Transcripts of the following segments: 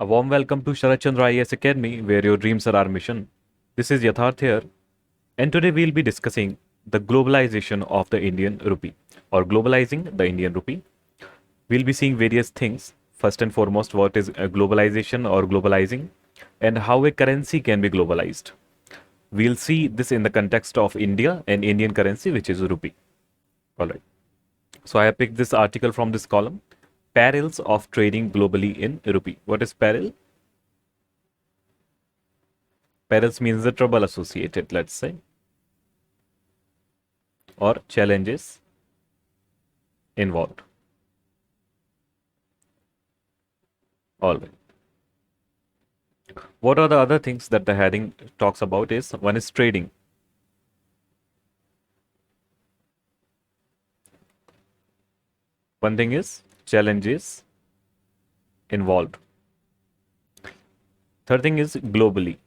warm welcome to Sarat Chandra IAS Academy, where your dreams are our mission. This is Yatharth here, and today we'll be discussing the globalization of the Indian rupee, or globalizing the Indian rupee. We'll be seeing various things. First and foremost, what is a globalization or globalizing, and how a currency can be globalized. We'll see this in the context of India and Indian currency, which is rupee. All right. So I have picked this article from this column. Perils of trading globally in rupee. What is peril? Perils means the trouble associated, let's say, or challenges involved. All right. What are the other things that the heading talks about is, one is trading. One thing is challenges involved. Third thing is globally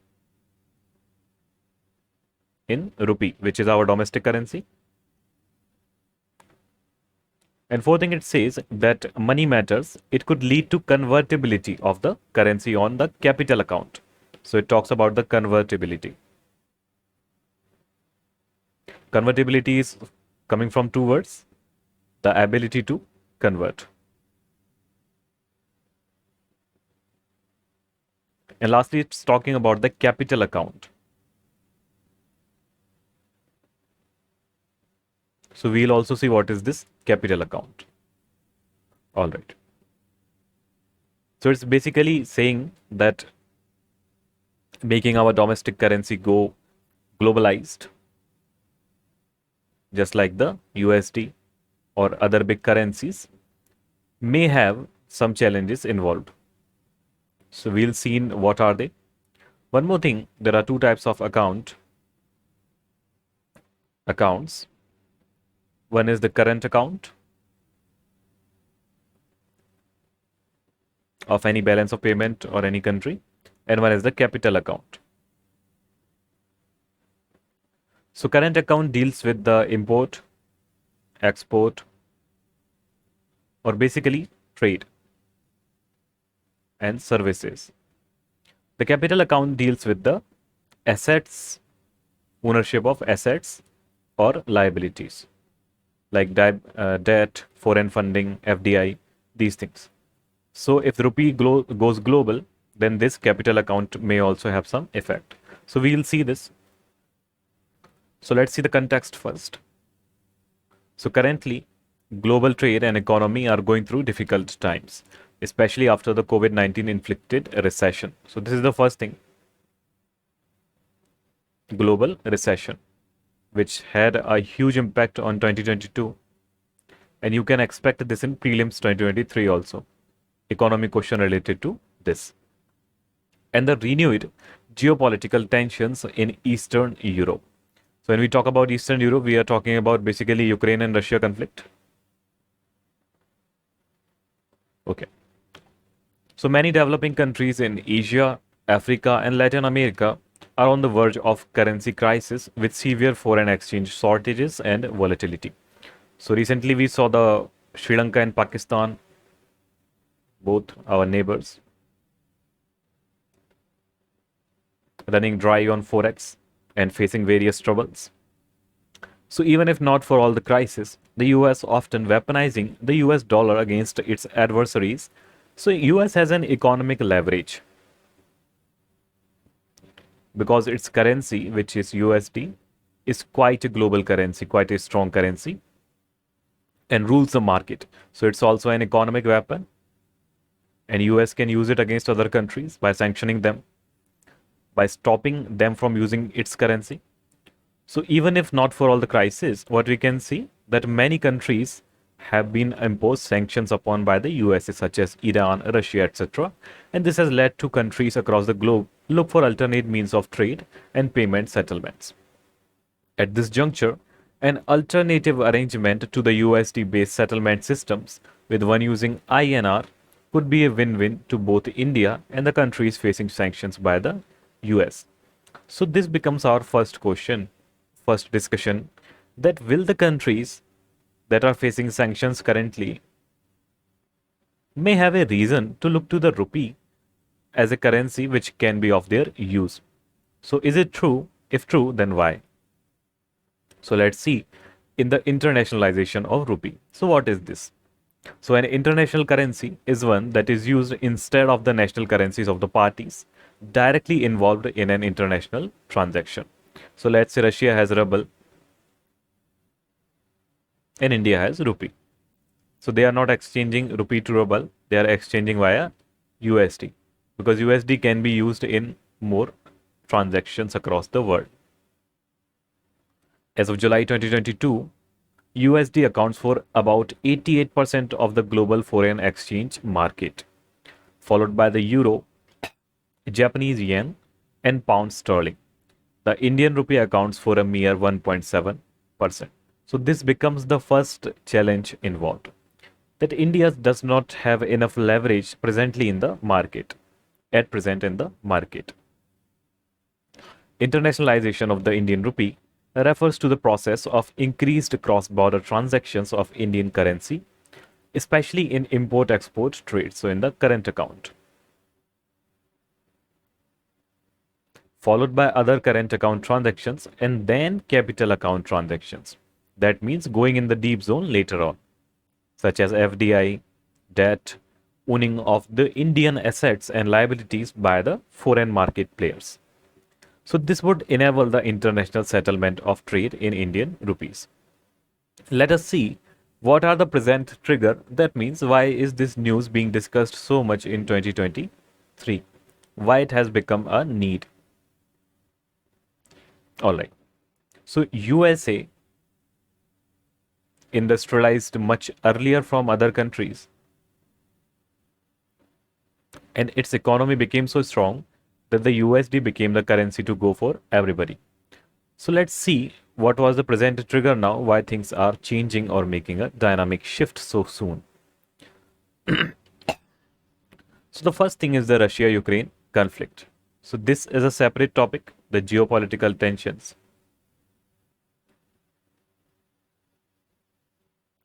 in rupee, which is our domestic currency. And fourth thing, it says that money matters. It could lead to convertibility of the currency on the capital account. So it talks about the convertibility. Convertibility is coming from two words, the ability to convert. And lastly, it's talking about the capital account. So we'll also see what is this capital account. All right. So it's basically saying that making our domestic currency go globalized, just like the USD or other big currencies, may have some challenges involved. So we'll see in what are they. One more thing, there are two types of accounts. One is the current account of any balance of payment or any country, and one is the capital account. So current account deals with the import, export, or basically trade and services. The capital account deals with the assets, ownership of assets or liabilities, like debt, foreign funding, FDI, these things. So if the rupee goes global, then this capital account may also have some effect. So we'll see this. So let's see the context first. So currently, global trade and economy are going through difficult times, especially after the COVID-19 inflicted recession. So this is the first thing. Global recession, which had a huge impact on 2022. And you can expect this in Prelims 2023 also. Economic question related to this. And the renewed geopolitical tensions in Eastern Europe. So when we talk about Eastern Europe, we are talking about basically Ukraine and Russia conflict. Okay. So many developing countries in Asia, Africa, and Latin America are on the verge of currency crisis with severe foreign exchange shortages and volatility. So recently we saw the Sri Lanka and Pakistan, both our neighbors, running dry on forex and facing various troubles. So even if not for all the crisis, the US often weaponizing the US dollar against its adversaries. So US has an economic leverage because its currency, which is USD, is quite a global currency, quite a strong currency, and rules the market. So it's also an economic weapon, and US can use it against other countries by sanctioning them, by stopping them from using its currency. So even if not for all the crisis, what we can see that many countries have been imposed sanctions upon by the USA, such as Iran, Russia, etc. And this has led to countries across the globe look for alternate means of trade and payment settlements. At this juncture, an alternative arrangement to the USD-based settlement systems, with one using INR, could be a win-win to both India and the countries facing sanctions by the US. So this becomes our first question, first discussion, that will the countries that are facing sanctions currently may have a reason to look to the rupee as a currency which can be of their use. So is it true? If true, then why? So let's see in the internationalization of rupee. So what is this? So an international currency is one that is used instead of the national currencies of the parties directly involved in an international transaction. So let's say Russia has ruble and India has rupee. So they are not exchanging rupee to ruble, they are exchanging via USD because USD can be used in more transactions across the world. As of July 2022, USD accounts for about 88% of the global foreign exchange market, followed by the euro, Japanese yen, and pound sterling. The Indian rupee accounts for a mere 1.7%. So this becomes the first challenge involved, that India does not have enough leverage presently in the market, at present in the market. Internationalization of the Indian rupee refers to the process of increased cross-border transactions of Indian currency, especially in import-export trade, so in the current account, followed by other current account transactions and then capital account transactions. That means going in the deep zone later on, such as FDI, debt, owning of the Indian assets and liabilities by the foreign market players. So this would enable the international settlement of trade in Indian rupees. Let us see what are the present trigger. That means why is this news being discussed so much in 2023? Why it has become a need? All right. So USA industrialized much earlier from other countries, and its economy became so strong that the USD became the currency to go for everybody. So let's see what was the present trigger now, why things are changing or making a dynamic shift so soon. So the first thing is the Russia-Ukraine conflict. So this is a separate topic, the geopolitical tensions.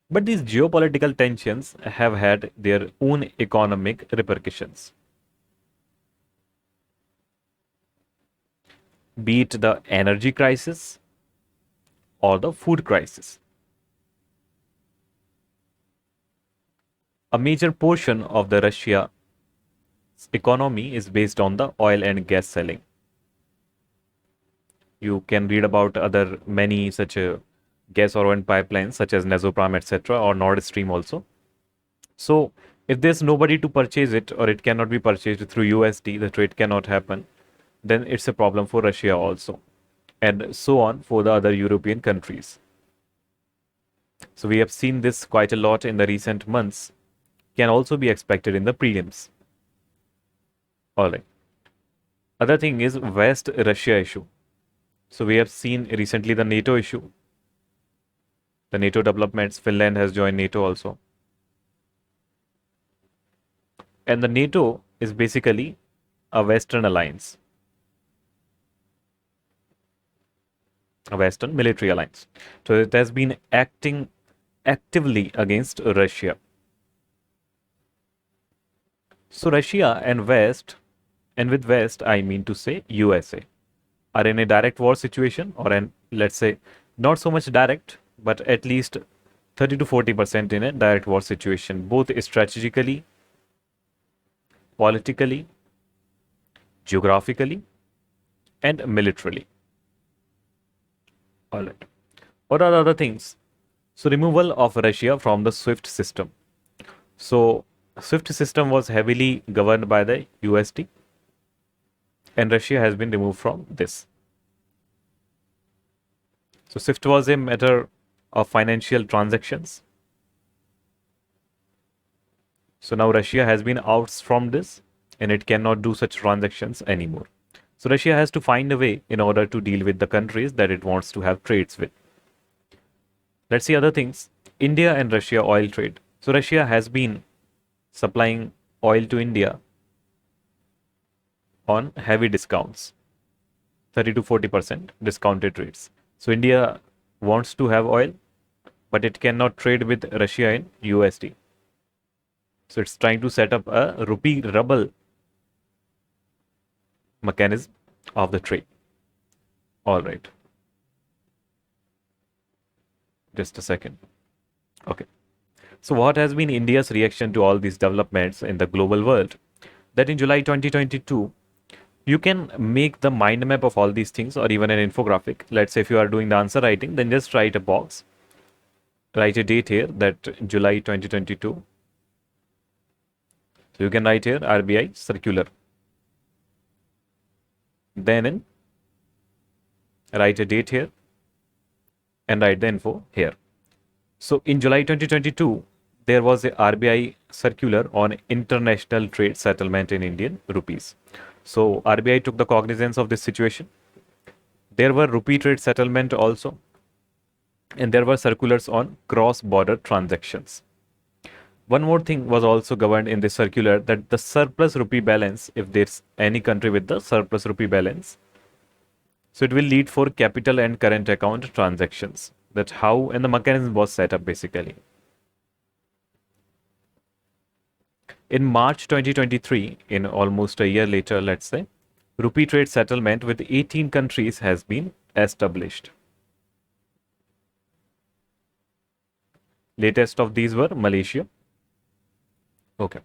But these geopolitical tensions have had their own economic repercussions. Be it the energy crisis or the food crisis. A major portion of the Russia's economy is based on the oil and gas selling. You can read about other many such gas or oil pipelines such as Nazopram, etc., or Nord Stream also. So if there's nobody to purchase it or it cannot be purchased through USD, the trade cannot happen, then it's a problem for Russia also, and so on for the other European countries. So we have seen this quite a lot in the recent months, can also be expected in the prelims. All right. Other thing is West Russia issue. So we have seen recently the NATO issue, the NATO developments. Finland has joined NATO also. And the NATO is basically a Western alliance, a Western military alliance. So it has been acting actively against Russia. So Russia and West, and with West I mean to say USA, are in a direct war situation, or an, let's say, not so much direct, but at least 30 to 40% in a direct war situation, both strategically, politically, geographically, and militarily. All right. What are the other things? So removal of Russia from the SWIFT system. So SWIFT system was heavily governed by the USD, and Russia has been removed from this. So SWIFT was a matter of financial transactions. So now Russia has been out from this and it cannot do such transactions anymore. So Russia has to find a way in order to deal with the countries that it wants to have trades with. Let's see other things. India and Russia oil trade. So Russia has been supplying oil to India on heavy discounts, 30 to 40% discounted rates. So India wants to have oil, but it cannot trade with Russia in USD. So it's trying to set up a rupee ruble mechanism of the trade. All right. Just a second. Okay. So what has been India's reaction to all these developments in the global world? That in July 2022, you can make the mind map of all these things or even an infographic. Let's say if you are doing the answer writing, then just write a box. Write a date here, that July 2022. So you can write here RBI circular. Then write a date here and write the info here. So in July 2022, there was a RBI circular on international trade settlement in Indian rupees. So RBI took the cognizance of this situation. There were rupee trade settlement also, and there were circulars on cross-border transactions. One more thing was also governed in this circular, that the surplus rupee balance, if there's any country with the surplus rupee balance, so it will lead for capital and current account transactions. That's how, and the mechanism was set up basically. In March 2023, in almost a year later, let's say, rupee trade settlement with 18 countries has been established. Latest of these were Malaysia. Okay.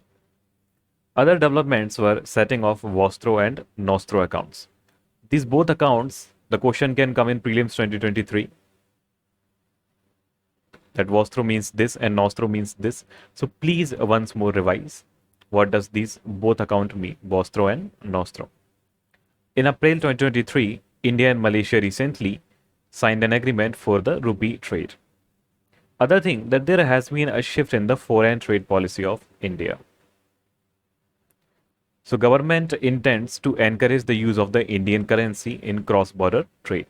Other developments were setting of Vostro and Nostro accounts. These both accounts, the question can come in Prelims 2023. That Vostro means this and Nostro means this. So please once more revise. What does these both account mean, Vostro and Nostro? In April 2023, India and Malaysia recently signed an agreement for the rupee trade. Other thing, that there has been a shift in the foreign trade policy of India. So government intends to encourage the use of the Indian currency in cross-border trade.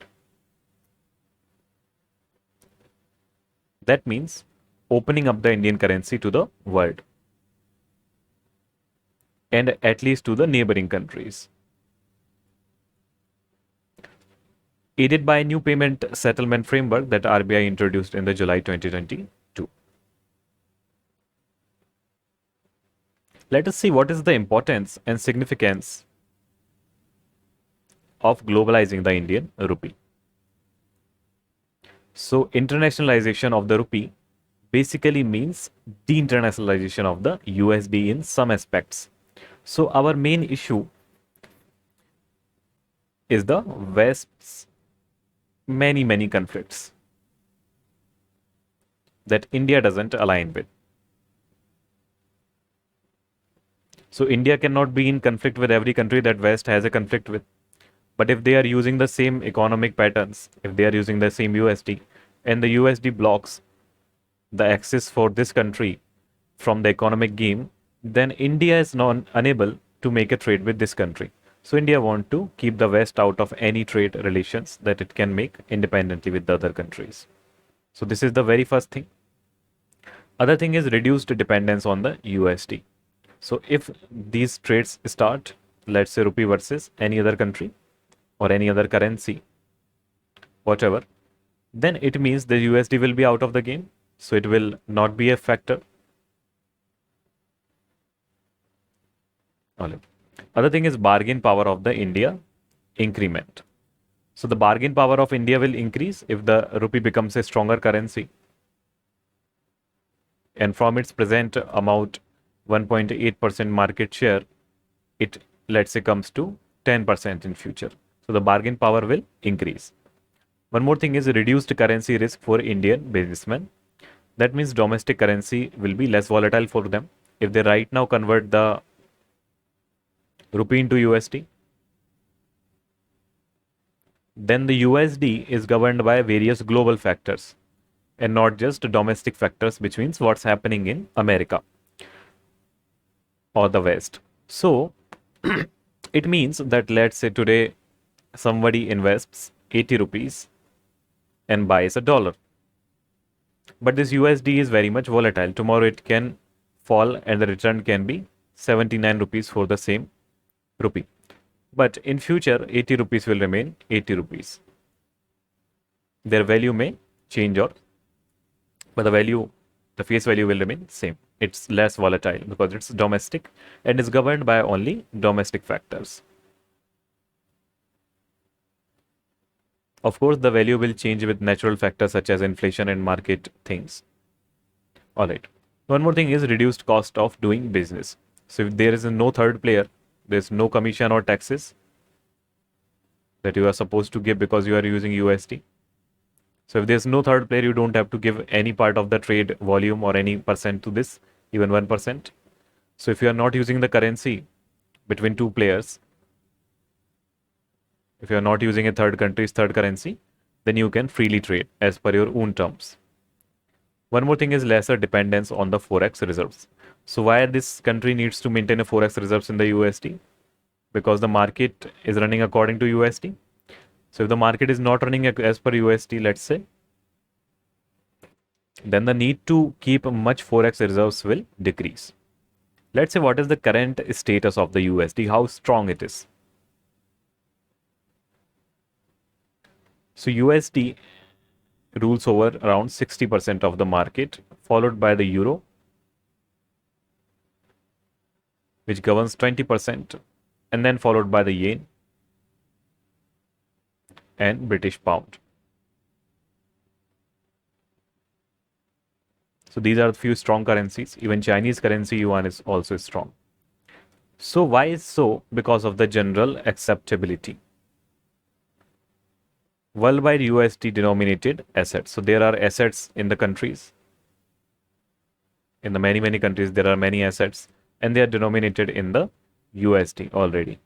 That means opening up the Indian currency to the world, and at least to the neighboring countries. Aided by a new payment settlement framework that RBI introduced in the July 2022. Let us see what is the importance and significance of globalizing the Indian rupee. So internationalization of the rupee basically means de-internationalization of the USD in some aspects. So our main issue is the West's many conflicts that India doesn't align with. So India cannot be in conflict with every country that West has a conflict with. But if they are using the same economic patterns, if they are using the same USD, and the USD blocks the access for this country from the economic game, then India is unable to make a trade with this country. So India wants to keep the West out of any trade relations that it can make independently with the other countries. So this is the very first thing. Other thing is reduced dependence on the USD. So if these trades start, let's say rupee versus any other country or any other currency, whatever, then it means the USD will be out of the game. So it will not be a factor. Other thing is bargain power of the India increment. So the bargain power of India will increase if the rupee becomes a stronger currency. And from its present amount, 1.8% market share, it, let's say, comes to 10% in future. So the bargain power will increase. One more thing is reduced currency risk for Indian businessmen. That means domestic currency will be less volatile for them. If they right now convert the rupee into USD, then the USD is governed by various global factors and not just domestic factors, which means what's happening in America or the West. So it means that, let's say today somebody invests 80 rupees and buys a dollar. But this USD is very much volatile. Tomorrow it can fall and the return can be 79 rupees for the same rupee. But in future, 80 rupees will remain 80 rupees. Their value may change, but the face value will remain same. It's less volatile because it's domestic and is governed by only domestic factors. Of course, the value will change with natural factors such as inflation and market things. All right. One more thing is reduced cost of doing business. So if there is no third player, there's no commission or taxes that you are supposed to give because you are using USD. So if there's no third player, you don't have to give any part of the trade volume or any percent to this, even 1%. So if you are not using the currency between two players, if you are not using a third country's third currency, then you can freely trade as per your own terms. One more thing is lesser dependence on the forex reserves. So why this country needs to maintain a forex reserves in the USD? Because the market is running according to USD. So if the market is not running as per USD, let's say, then the need to keep much forex reserves will decrease. Let's say what is the current status of the USD, how strong it is. So USD rules over around 60% of the market, followed by the euro, which governs 20%, and then followed by the yen and British pound. So these are the few strong currencies. Even Chinese currency yuan is also strong. So why is so? Because of the general acceptability. Worldwide USD denominated assets. So there are assets in the countries. In the many countries, there are many assets and they are denominated in the USD already.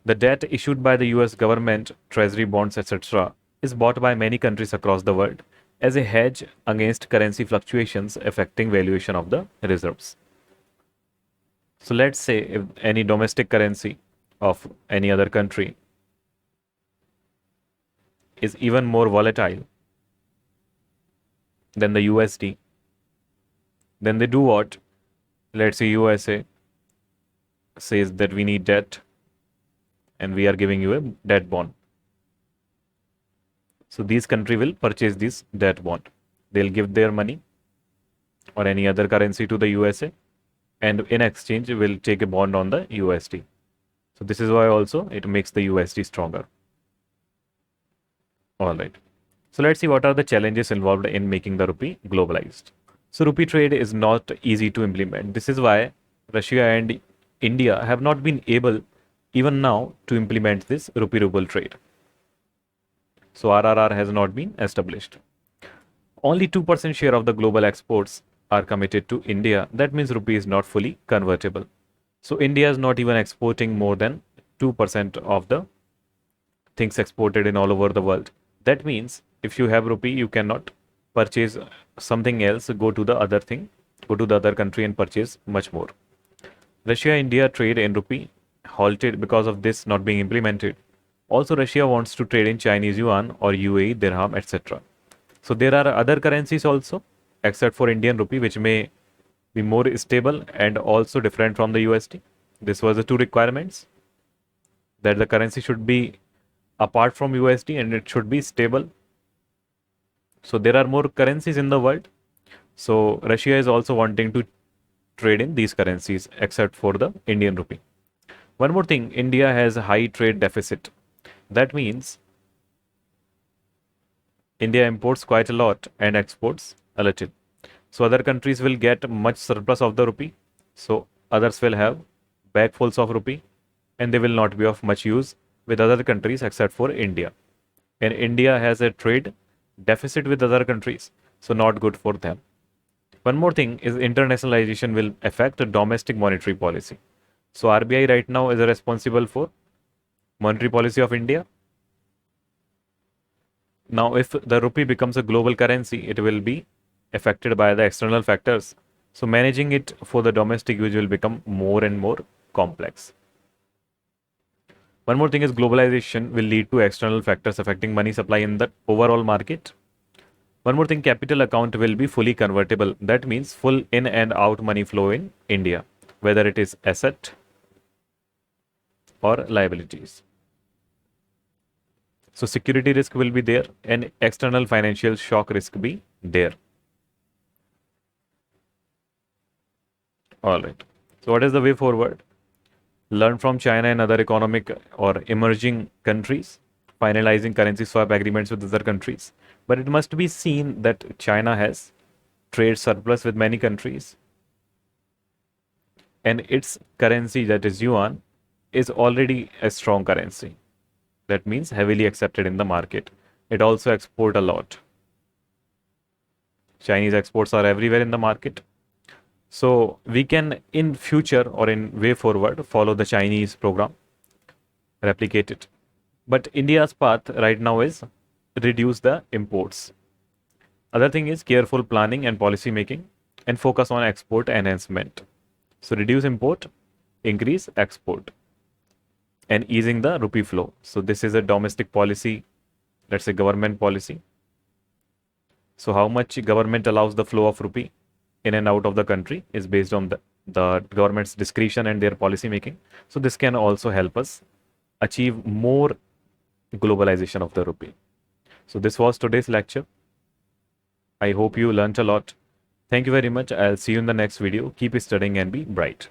The debt issued by the US government, treasury bonds, etc. is bought by many countries across the world as a hedge against currency fluctuations affecting valuation of the reserves. So let's say if any domestic currency of any other country is even more volatile than the USD, then they do what? Let's say USA says that we need debt and we are giving you a debt bond. So these country will purchase this debt bond. They'll give their money or any other currency to the USA and in exchange will take a bond on the USD. So this is why also it makes the USD stronger. All right. So let's see what are the challenges involved in making the rupee globalized. So rupee trade is not easy to implement. This is why Russia and India have not been able even now to implement this rupee ruble trade. So RRR has not been established. Only 2% share of the global exports are committed to India. That means rupee is not fully convertible. So India is not even exporting more than 2% of the things exported in all over the world. That means if you have rupee, you cannot purchase something else, go to the other thing, go to the other country and purchase much more. Russia-India trade in rupee halted because of this not being implemented. Also, Russia wants to trade in Chinese yuan or UAE dirham, etc. So there are other currencies also, except for Indian rupee, which may be more stable and also different from the USD. This was the two requirements, that the currency should be apart from USD and it should be stable. So there are more currencies in the world. So Russia is also wanting to trade in these currencies except for the Indian rupee. One more thing, India has a high trade deficit. That means India imports quite a lot and exports a little. So other countries will get much surplus of the rupee. So others will have bagfuls of rupee and they will not be of much use with other countries except for India. And India has a trade deficit with other countries, so not good for them. One more thing is internationalization will affect the domestic monetary policy. So RBI right now is responsible for monetary policy of India. Now if the rupee becomes a global currency, it will be affected by the external factors. So managing it for the domestic use will become more and more complex. One more thing is globalization will lead to external factors affecting money supply in the overall market. One more thing, capital account will be fully convertible. That means full in and out money flow in India, whether it is asset or liabilities. So security risk will be there and external financial shock risk be there. All right. So what is the way forward? Learn from China and other economic or emerging countries. finalizing currency swap agreements with other countries. But it must be seen that China has trade surplus with many countries, and its currency, that is yuan, is already a strong currency. That means heavily accepted in the market. It also exports a lot. Chinese exports are everywhere in the market. So we can in future or in way forward follow the Chinese program, replicate it. But India's path right now is reduce the imports. Other thing is careful planning and policy making and focus on export enhancement. So reduce import, increase export, and easing the rupee flow. So this is a domestic policy, let's say government policy. So how much government allows the flow of rupee in and out of the country is based on the government's discretion and their policy making. So this can also help us achieve more globalization of the rupee. So this was today's lecture. I hope you learnt a lot. Thank you very much. I'll see you in the next video. Keep studying and be bright.